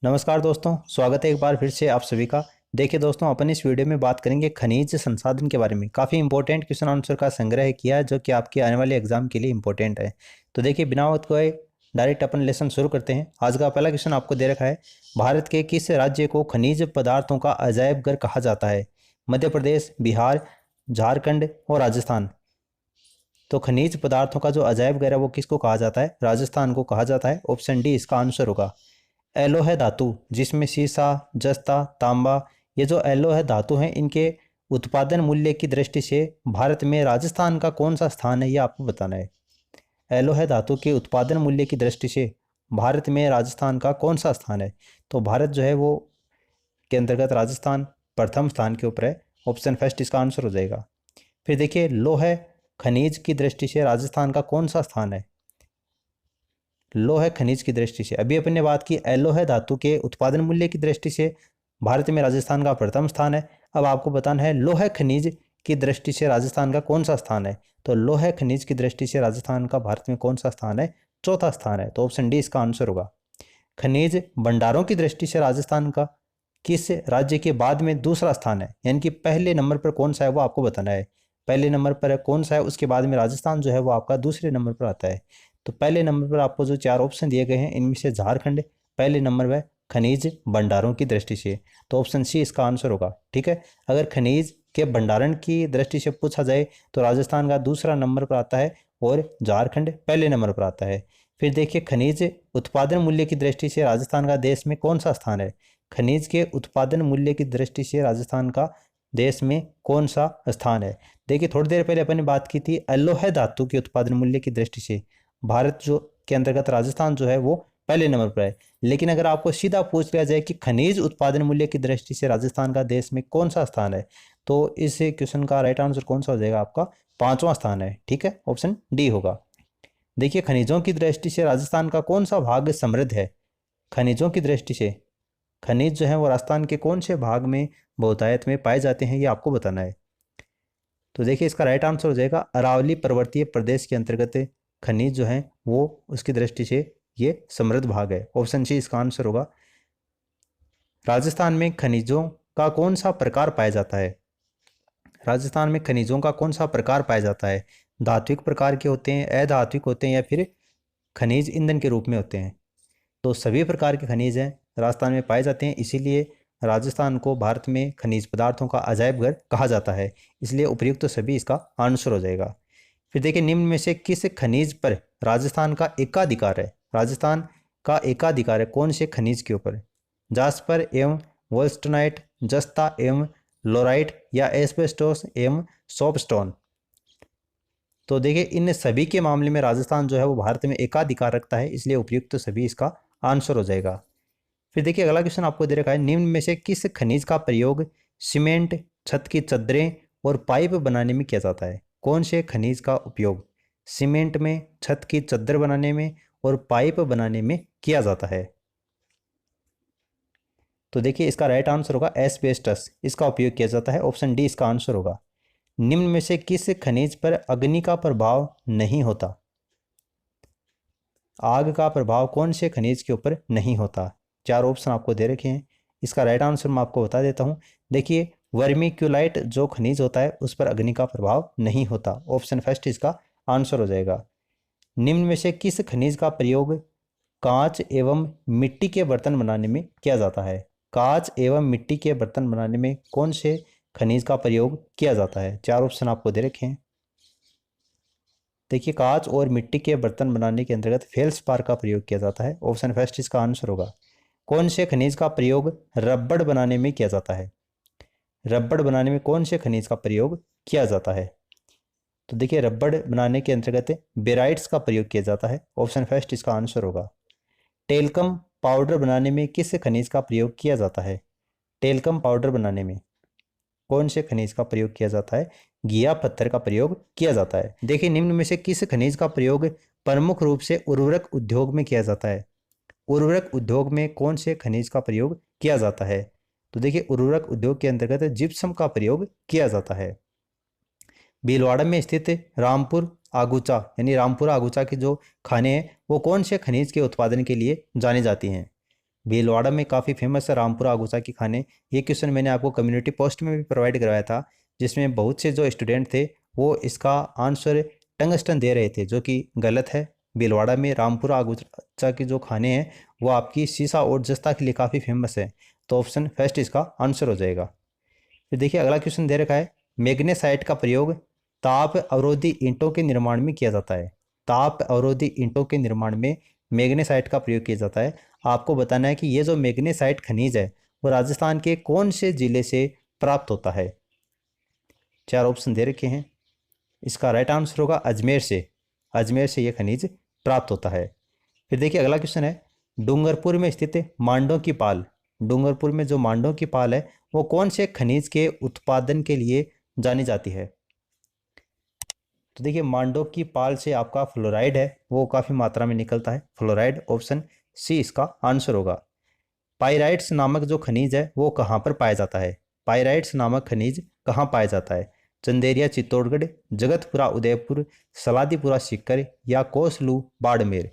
नमस्कार दोस्तों, स्वागत है एक बार फिर से आप सभी का। देखिए दोस्तों, अपन इस वीडियो में बात करेंगे खनिज संसाधन के बारे में। काफ़ी इंपॉर्टेंट क्वेश्चन आंसर का संग्रह किया है जो कि आपके आने वाले एग्जाम के लिए इंपॉर्टेंट है। तो देखिए बिना वक्त कोई डायरेक्ट अपन लेसन शुरू करते हैं। आज का पहला क्वेश्चन आपको दे रखा है, भारत के किस राज्य को खनिज पदार्थों का अजायब घर कहा जाता है? मध्य प्रदेश, बिहार, झारखंड और राजस्थान। तो खनिज पदार्थों का जो अजायब घर है वो किसको कहा जाता है? राजस्थान को कहा जाता है। ऑप्शन डी इसका आंसर होगा। एलोह धातु, जिसमें सीसा, जस्ता, तांबा, ये जो एलोह धातु हैं, इनके उत्पादन मूल्य की दृष्टि से भारत में राजस्थान का कौन सा स्थान है, ये आपको बताना है। एलोह धातु के उत्पादन मूल्य की दृष्टि से भारत में राजस्थान का कौन सा स्थान है? तो भारत जो है वो के अंतर्गत राजस्थान प्रथम स्थान के ऊपर है। ऑप्शन फर्स्ट इसका आंसर हो जाएगा। फिर देखिए, लोह खनिज की दृष्टि से राजस्थान का कौन सा स्थान है? लोह खनिज की दृष्टि से अभी अपन ने बात की एलोह धातु के उत्पादन मूल्य की दृष्टि से भारत में राजस्थान का प्रथम स्थान है। अब आपको बताना है लोह खनिज की दृष्टि से राजस्थान का कौन सा स्थान है। तो लोह खनिज की दृष्टि से राजस्थान का भारत में कौन सा स्थान है? चौथा स्थान है। तो ऑप्शन डी इसका आंसर होगा। खनिज भंडारों की दृष्टि से राजस्थान का किस राज्य के बाद में दूसरा स्थान है, यानी कि पहले नंबर पर कौन सा है वो आपको बताना है। पहले नंबर पर कौन सा है, उसके बाद में राजस्थान जो है वो आपका दूसरे नंबर पर आता है। तो पहले नंबर पर आपको जो चार ऑप्शन दिए गए हैं इनमें से झारखंड पहले नंबर पर खनिज भंडारों की दृष्टि से। तो ऑप्शन सी इसका आंसर होगा। ठीक है, अगर खनिज के भंडारण की दृष्टि से पूछा जाए तो राजस्थान का दूसरा नंबर पर आता है और झारखंड पहले नंबर पर आता है। फिर देखिए, खनिज उत्पादन मूल्य की दृष्टि से राजस्थान का देश में कौन सा स्थान है? खनिज के उत्पादन मूल्य की दृष्टि से राजस्थान का देश में कौन सा स्थान है? देखिए, थोड़ी देर पहले अपन ने बात की थी एलोह धातु के उत्पादन मूल्य की दृष्टि से भारत जो के अंतर्गत राजस्थान जो है वो पहले नंबर पर है। लेकिन अगर आपको सीधा पूछ लिया जाए कि खनिज उत्पादन मूल्य की दृष्टि से राजस्थान का देश में कौन सा स्थान है, तो इस क्वेश्चन का राइट आंसर कौन सा हो जाएगा? आपका पांचवा स्थान है। ठीक है, ऑप्शन डी होगा। देखिए, खनिजों की दृष्टि से राजस्थान का कौन सा भाग समृद्ध है? खनिजों की दृष्टि से खनिज जो है वो राजस्थान के कौन से भाग में बहुतायत में पाए जाते हैं, ये आपको बताना है। तो देखिए, इसका राइट आंसर हो जाएगा अरावली पर्वतीय प्रदेश के अंतर्गत खनिज जो है वो उसकी दृष्टि से ये समृद्ध भाग है। ऑप्शन सी इसका आंसर होगा। राजस्थान में खनिजों का कौन सा प्रकार पाया जाता है? राजस्थान में खनिजों का कौन सा प्रकार पाया जाता है? धात्विक प्रकार के होते हैं, अधात्विक होते हैं, या फिर खनिज ईंधन के रूप में होते हैं? तो सभी प्रकार के खनिज हैं राजस्थान में पाए जाते हैं, इसीलिए राजस्थान को भारत में खनिज पदार्थों का अजायब घर कहा जाता है। इसलिए उपयुक्त तो सभी इसका आंसर हो जाएगा। फिर देखिए, निम्न में से किस खनिज पर राजस्थान का एकाधिकार है? राजस्थान का एकाधिकार है कौन से खनिज के ऊपर? जास्पर एवं वोल्स्टनाइट, जस्ता एवं लोराइट, या एस्बेस्टोस एवं सोपस्टोन। तो देखिए, इन सभी के मामले में राजस्थान जो है वो भारत में एकाधिकार रखता है, इसलिए उपयुक्त तो सभी इसका आंसर हो जाएगा। फिर देखिए, अगला क्वेश्चन आपको दे रखा है, निम्न में से किस खनिज का प्रयोग सीमेंट, छत की चद्दरें और पाइप बनाने में किया जाता है? कौन से खनिज का उपयोग सीमेंट में, छत की चद्दर बनाने में और पाइप बनाने में किया जाता है? तो देखिए, इसका राइट आंसर होगा एस्बेस्टस, इसका उपयोग किया जाता है। ऑप्शन डी इसका आंसर होगा। निम्न में से किस खनिज पर अग्नि का प्रभाव नहीं होता? आग का प्रभाव कौन से खनिज के ऊपर नहीं होता? चार ऑप्शन आपको दे रखे हैं, इसका राइट आंसर मैं आपको बता देता हूं। देखिए, वर्मिक्यूलाइट जो खनिज होता है उस पर अग्नि का प्रभाव नहीं होता। ऑप्शन फर्स्ट इसका आंसर हो जाएगा। निम्न में से किस खनिज का प्रयोग कांच एवं मिट्टी के बर्तन बनाने में किया जाता है? कांच एवं मिट्टी के बर्तन बनाने में कौन से खनिज का प्रयोग किया जाता है? चार ऑप्शन आपको दे रखे हैं। देखिए, कांच और मिट्टी के बर्तन बनाने के अंतर्गत फेल्सपार का प्रयोग किया जाता है। ऑप्शन फर्स्ट इसका आंसर होगा। कौन से खनिज का प्रयोग रबड़ बनाने में किया जाता है? रबड़ बनाने में कौन से खनिज का प्रयोग किया जाता है? तो देखिए, रबड़ बनाने के अंतर्गत बेराइट्स का प्रयोग किया जाता है। ऑप्शन फर्स्ट इसका आंसर होगा। टेल्कम पाउडर बनाने में किस खनिज का प्रयोग किया जाता है? टेल्कम पाउडर बनाने में कौन से खनिज का प्रयोग किया जाता है? घिया पत्थर का प्रयोग किया जाता है। देखिए, निम्न में से किस खनिज का प्रयोग प्रमुख रूप से उर्वरक उद्योग में किया जाता है? उर्वरक उद्योग में कौन से खनिज का प्रयोग किया जाता है? तो देखिए, उर्वरक उद्योग के अंतर्गत जिप्सम का प्रयोग किया जाता है। भीलवाड़ा में स्थित रामपुर आगुचा यानी रामपुरा आगुचा की जो खाने हैं वो कौन से खनिज के उत्पादन के लिए जाने जाती हैं? भीलवाड़ा में काफ़ी फेमस है रामपुरा आगूचा की खाने। ये क्वेश्चन मैंने आपको कम्युनिटी पोस्ट में भी प्रोवाइड करवाया था, जिसमें बहुत से जो स्टूडेंट थे वो इसका आंसर टंगस्टन दे रहे थे, जो कि गलत है। भीलवाड़ा में रामपुरा आगूचा की जो खाने हैं वो आपकी सीसा और जस्ता के लिए काफ़ी फेमस है। तो ऑप्शन फर्स्ट इसका आंसर हो जाएगा। फिर देखिए अगला क्वेश्चन दे रखा है, मैग्नेसाइट का प्रयोग ताप अवरोधी ईंटों के निर्माण में किया जाता है। ताप अवरोधी ईंटों के निर्माण में मैग्नेसाइट का प्रयोग किया जाता है। आपको बताना है कि ये जो मैग्नेसाइट खनिज है वो राजस्थान के कौन से जिले से प्राप्त होता है। चार ऑप्शन दे रखे हैं। इसका राइट आंसर होगा अजमेर से। अजमेर से यह खनिज प्राप्त होता है। फिर देखिए अगला क्वेश्चन है, डूंगरपुर में स्थित मांडों की पाल, डूंगरपुर में जो मांडों की पाल है वो कौन से खनिज के उत्पादन के लिए जानी जाती है। तो देखिए मांडों की पाल से आपका फ्लोराइड है वो काफ़ी मात्रा में निकलता है, फ्लोराइड। ऑप्शन सी इसका आंसर होगा। पाइराइट्स नामक जो खनिज है वो कहाँ पर पाया जाता है। पाइराइट्स नामक खनिज कहाँ पाया जाता है। चंदेरिया चित्तौड़गढ़, जगतपुरा उदयपुर, सलादीपुरा सीकर या कोसलू बाड़मेर।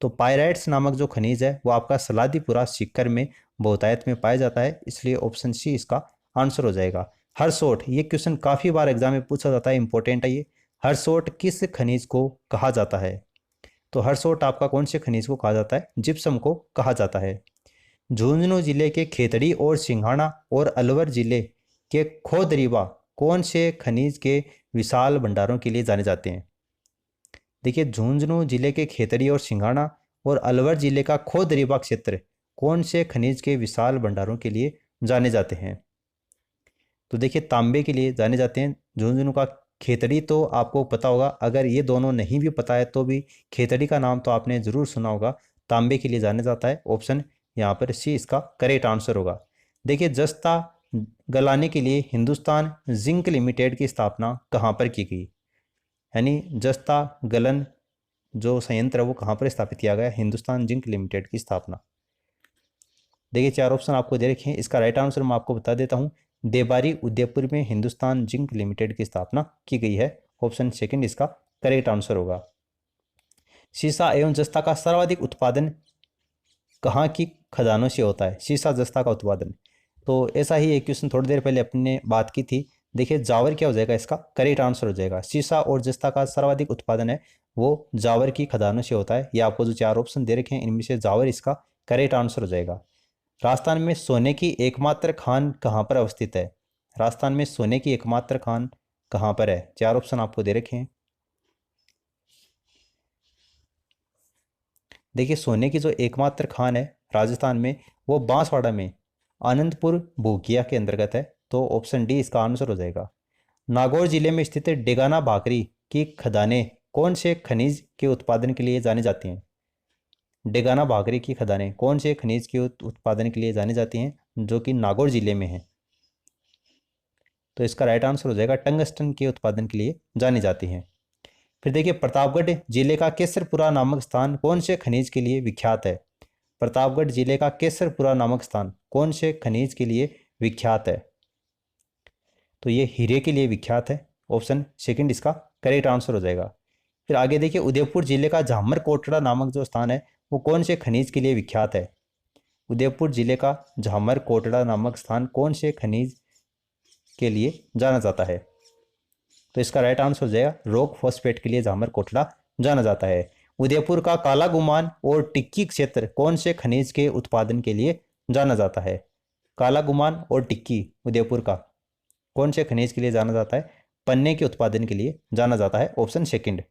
तो पाइराइट्स नामक जो खनिज है वो आपका सलादीपुरा सीकर में बहुतायत में पाया जाता है, इसलिए ऑप्शन सी इसका आंसर हो जाएगा। हरसोट, ये क्वेश्चन काफ़ी बार एग्जाम में पूछा जाता है, इंपॉर्टेंट है ये। हरसोट किस खनिज को कहा जाता है। तो हरसोट आपका कौन से खनिज को कहा जाता है, जिप्सम को कहा जाता है। झुंझुनू जिले के खेतड़ी और सिंघाना और अलवर जिले के खोदरीबा कौन से खनिज के विशाल भंडारों के लिए जाने जाते हैं। देखिए झुंझुनू जिले के खेतड़ी और सिंघाना और अलवर जिले का खोदरीबा क्षेत्र कौन से खनिज के विशाल भंडारों के लिए जाने जाते हैं। तो देखिए तांबे के लिए जाने जाते हैं। झुंझुनू का खेतड़ी तो आपको पता होगा, अगर ये दोनों नहीं भी पता है तो भी खेतड़ी का नाम तो आपने जरूर सुना होगा। तांबे के लिए जाने जाता है। ऑप्शन यहाँ पर सी इसका करेक्ट आंसर होगा। देखिए जस्ता गलाने के लिए हिंदुस्तान जिंक लिमिटेड की स्थापना कहाँ पर की गई। यानी जस्ता गलन जो संयंत्र है वो कहाँ पर स्थापित किया गया, हिंदुस्तान जिंक लिमिटेड की स्थापना। देखिए चार ऑप्शन आपको दे रखे हैं, इसका राइट आंसर मैं आपको बता देता हूँ। देबारी उदयपुर में हिंदुस्तान जिंक लिमिटेड की स्थापना की गई है। ऑप्शन सेकंड इसका करेक्ट आंसर होगा। सीसा एवं जस्ता का सर्वाधिक उत्पादन कहाँ की खदानों से होता है। सीसा जस्ता का उत्पादन, तो ऐसा ही एक क्वेश्चन थोड़ी देर पहले अपने बात की थी। देखिए जावर क्या हो जाएगा, इसका करेक्ट आंसर हो जाएगा। सीसा और जस्ता का सर्वाधिक उत्पादन है वो जावर की खदानों से होता है। ये आपको जो चार ऑप्शन दे रखे हैं इनमें से जावर इसका करेक्ट आंसर हो जाएगा। राजस्थान में सोने की एकमात्र खान कहाँ पर अवस्थित है। राजस्थान में सोने की एकमात्र खान कहाँ पर है। चार ऑप्शन आपको दे रखे हैं। देखिए सोने की जो एकमात्र खान है राजस्थान में वो बांसवाड़ा में आनंदपुर भूकिया के अंतर्गत है। तो ऑप्शन डी इसका आंसर हो जाएगा। नागौर जिले में स्थित डेगाना भाकरी की खदानें कौन से खनिज के उत्पादन के लिए जानी जाती हैं। डेगाना भाकरी की खदानें कौन से खनिज के उत्पादन के लिए जानी जाती हैं, जो कि नागौर जिले में है। तो इसका राइट आंसर हो जाएगा टंगस्टन के उत्पादन के लिए जानी जाती हैं। फिर देखिए प्रतापगढ़ जिले का केसरपुरा नामक स्थान कौन से खनिज के लिए विख्यात है। प्रतापगढ़ जिले का केसरपुरा नामक स्थान कौन से खनिज के लिए विख्यात है। तो ये हीरे के लिए विख्यात है। ऑप्शन सेकंड इसका करेक्ट आंसर हो जाएगा। फिर आगे देखिए उदयपुर जिले का झामर कोटड़ा नामक जो स्थान है वो कौन से खनिज के लिए विख्यात है। उदयपुर जिले का झामर कोटड़ा नामक स्थान कौन से खनिज के लिए जाना जाता है। तो इसका राइट आंसर हो जाएगा रॉक फॉस्फेट के लिए झामर कोटड़ा जाना जाता है। उदयपुर का काला गुमान और टिक्की क्षेत्र कौन से खनिज के उत्पादन के लिए जाना जाता है। काला गुमान और टिक्की उदयपुर का कौन से खनिज के लिए जाना जाता है, पन्ने के उत्पादन के लिए जाना जाता है। Option second.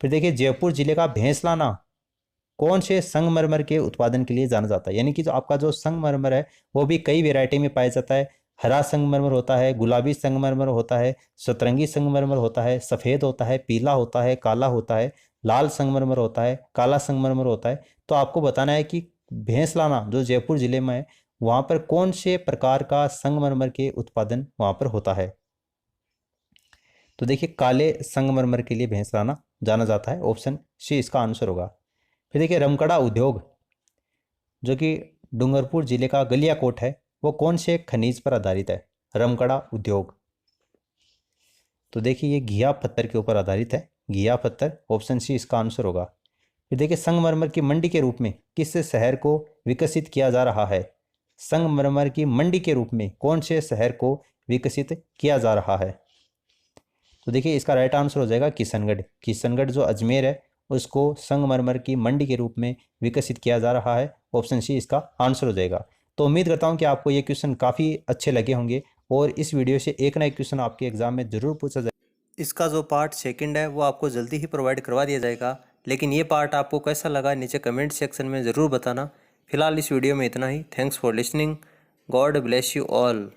फिर देखिए जयपुर जिले का भैंसलाना कौन से संगमरमर के उत्पादन के लिए जाना जाता है। यानी कि जो आपका जो संगमरमर है वो भी कई वेराइटी में पाया जाता है। हरा संगमरमर होता है, गुलाबी संगमरमर होता है, सतरंगी संगमरमर होता है, सफ़ेद होता है, पीला होता है, काला होता है, लाल संगमरमर होता है, काला संगमरमर होता है। तो आपको बताना है कि भैंसलाना जो जयपुर जिले में है वहाँ पर कौन से प्रकार का संगमरमर के उत्पादन वहाँ पर होता है। तो देखिए काले संगमरमर के लिए भैंसलाना जाना जाता है। ऑप्शन सी इसका आंसर होगा। फिर देखिए रमकड़ा उद्योग जो कि डूंगरपुर जिले का गलियाकोट है वो कौन से खनिज पर आधारित है। रमकड़ा उद्योग, तो देखिए ये घिया पत्थर के ऊपर आधारित है, घिया पत्थर। ऑप्शन सी इसका आंसर होगा। फिर देखिए संगमरमर की मंडी के रूप में किस शहर को विकसित किया जा रहा है। संगमरमर की मंडी के रूप में कौन से शहर को विकसित किया जा रहा है। तो देखिए इसका राइट आंसर हो जाएगा किशनगढ़। किशनगढ़ जो अजमेर है उसको संगमरमर की मंडी के रूप में विकसित किया जा रहा है। ऑप्शन सी इसका आंसर हो जाएगा। तो उम्मीद करता हूँ कि आपको ये क्वेश्चन काफ़ी अच्छे लगे होंगे और इस वीडियो से एक ना एक क्वेश्चन आपके एग्जाम में जरूर पूछा जाए। इसका जो पार्ट सेकंड है वो आपको जल्दी ही प्रोवाइड करवा दिया जाएगा, लेकिन ये पार्ट आपको कैसा लगा नीचे कमेंट सेक्शन में ज़रूर बताना। फिलहाल इस वीडियो में इतना ही। Thanks for listening. God bless you all.